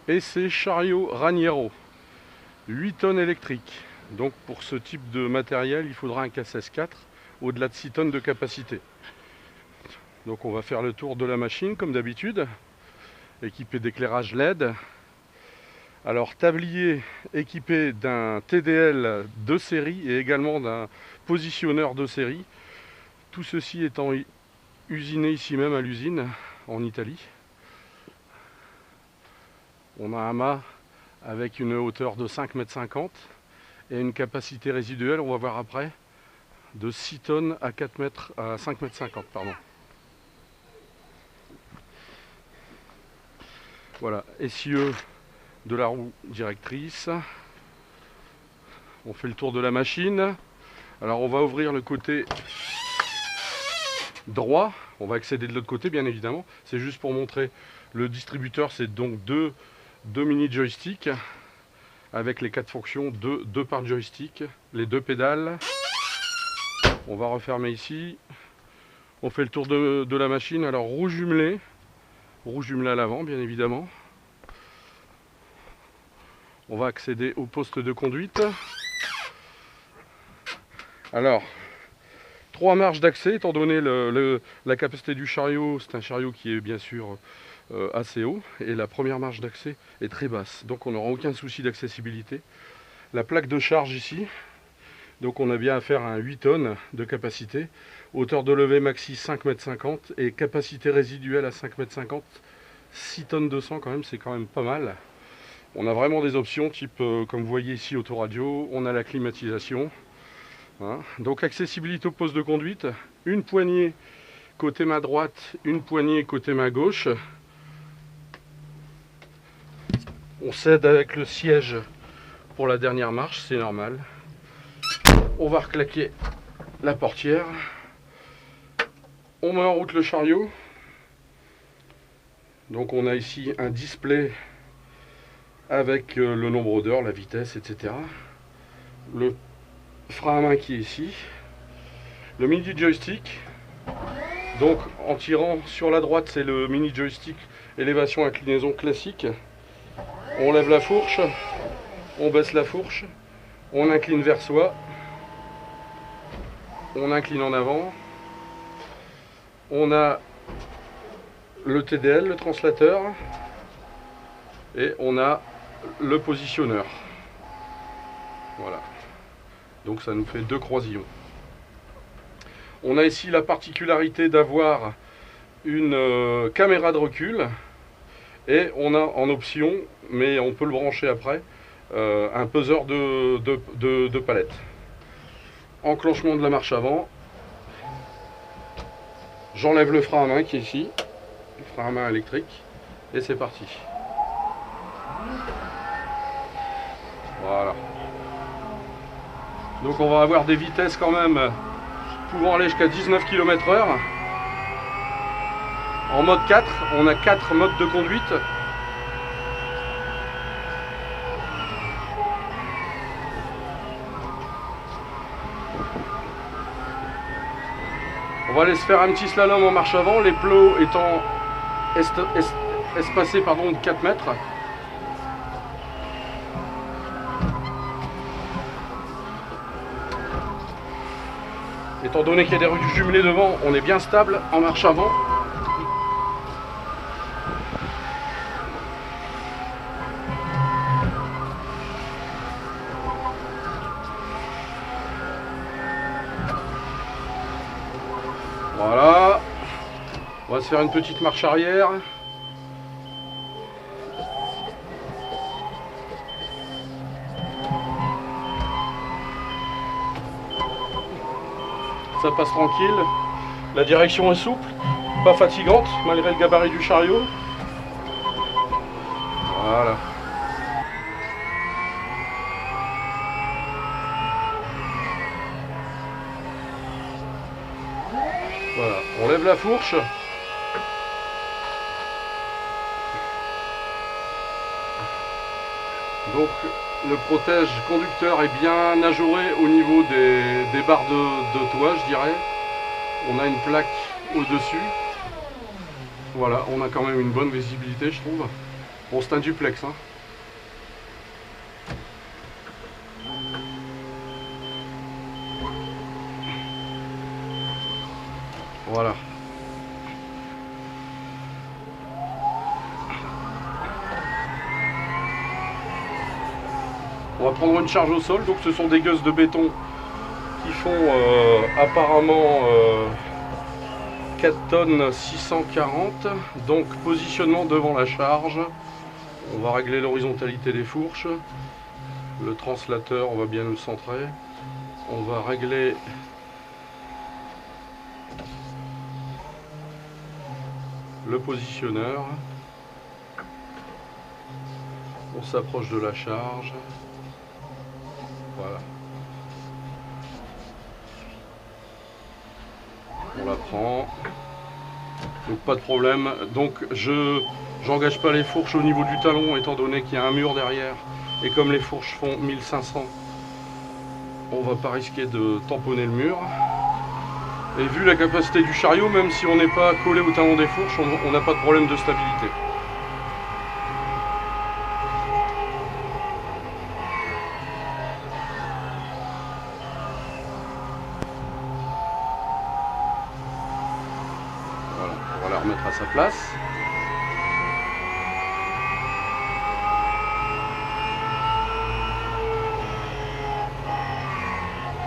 Et c'est chariot Raniero, 8 tonnes électriques. Donc pour ce type de matériel, il faudra un KSS4 au-delà de 6 tonnes de capacité. Donc on va faire le tour de la machine comme d'habitude, équipé d'éclairage LED. Alors tablier équipé d'un TDL de série et également d'un positionneur de série. Tout ceci étant usiné ici même à l'usine en Italie. On a un mât avec une hauteur de 5,50 m et une capacité résiduelle, on va voir après, de 6 tonnes à 5,50 m. Pardon. Voilà, essieu de la roue directrice. On fait le tour de la machine. Alors on va ouvrir le côté droit. On va accéder de l'autre côté bien évidemment. C'est juste pour montrer le distributeur. C'est donc deux mini joysticks avec les 4 fonctions, deux par joystick, les 2 pédales. On va refermer ici. On fait le tour de la machine. Alors roue jumelée à l'avant bien évidemment. On va accéder au poste de conduite. Alors 3 marches d'accès étant donné la capacité du chariot. C'est un chariot qui est bien sûr assez haut et la première marche d'accès est très basse, donc on n'aura aucun souci d'accessibilité. La plaque de charge ici, donc on a bien affaire à un 8 tonnes de capacité, hauteur de levée maxi 5,50 m et capacité résiduelle à 5,50 m, 6 tonnes 200 quand même, c'est quand même pas mal. On a vraiment des options type comme vous voyez ici autoradio, on a la climatisation, hein. Donc accessibilité au poste de conduite, une poignée côté main droite, une poignée côté main gauche. On cède avec le siège pour la dernière marche, c'est normal. On va reclaquer la portière. On met en route le chariot. Donc on a ici un display avec le nombre d'heures, la vitesse, etc. Le frein à main qui est ici. Le mini joystick. Donc en tirant sur la droite, c'est le mini joystick élévation inclinaison classique. On lève la fourche, on baisse la fourche, on incline vers soi, on incline en avant. On a le TDL, le translateur, et on a le positionneur. Voilà. Donc ça nous fait 2 croisillons. On a ici la particularité d'avoir une caméra de recul. Et on a en option, mais on peut le brancher après, un peseur de palette. Enclenchement de la marche avant. J'enlève le frein à main qui est ici, le frein à main électrique, et c'est parti. Voilà. Donc on va avoir des vitesses quand même pouvant aller jusqu'à 19 km/h. En mode 4, on a 4 modes de conduite. On va aller se faire un petit slalom en marche avant, les plots étant espacés de 4 mètres. Étant donné qu'il y a des rues jumelées devant, on est bien stable en marche avant. Voilà, on va se faire une petite marche arrière. Ça passe tranquille, la direction est souple, pas fatigante malgré le gabarit du chariot. Voilà. Voilà, on lève la fourche. Donc le protège conducteur est bien ajouré au niveau des barres de toit, je dirais. On a une plaque au-dessus. Voilà, on a quand même une bonne visibilité, je trouve. Bon, c'est un duplex, hein. Voilà. On va prendre une charge au sol, donc ce sont des gueuses de béton qui font apparemment 4 tonnes 640. Donc positionnement devant la charge. On va régler l'horizontalité des fourches. Le translateur, on va bien le centrer. On va régler le positionneur. On s'approche de la charge. Voilà. On la prend. Donc pas de problème. Donc j'engage pas les fourches au niveau du talon étant donné qu'il y a un mur derrière. Et comme les fourches font 1500, on va pas risquer de tamponner le mur. Et vu la capacité du chariot, même si on n'est pas collé au talon des fourches, on n'a pas de problème de stabilité. Voilà, on va la remettre à sa place.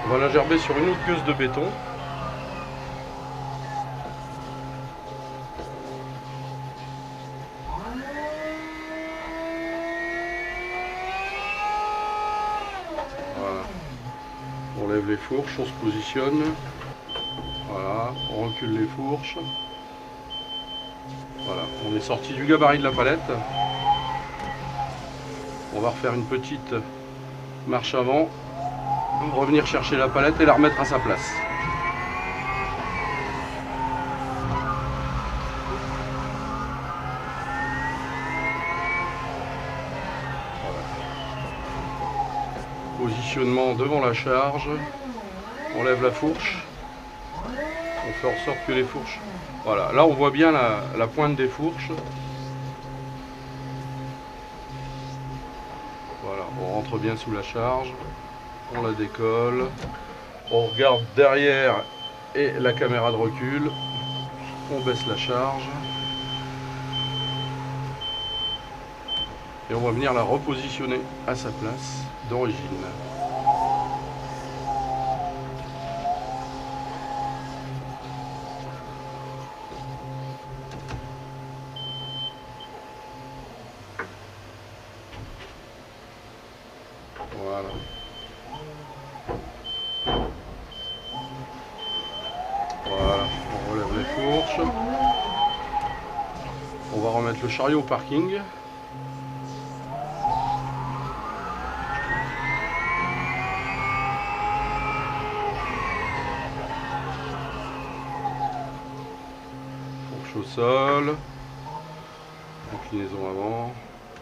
On va la gerber sur une autre gueuse de béton. Voilà. On lève les fourches, on se positionne. Voilà, on recule les fourches. Voilà, on est sorti du gabarit de la palette. On va refaire une petite marche avant, revenir chercher la palette et la remettre à sa place. Voilà. Positionnement devant la charge, on lève la fourche, on fait en sorte que les fourches... Voilà, là on voit bien la pointe des fourches. Voilà, on rentre bien sous la charge, on la décolle, on regarde derrière et la caméra de recul, on baisse la charge et on va venir la repositionner à sa place d'origine. Voilà. Voilà, on relève les fourches. On va remettre le chariot au parking. Fourche au sol. Inclinaison avant.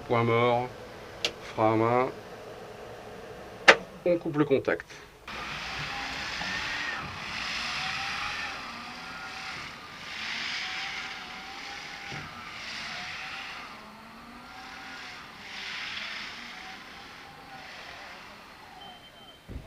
Point mort. Frein à main. On coupe le contact.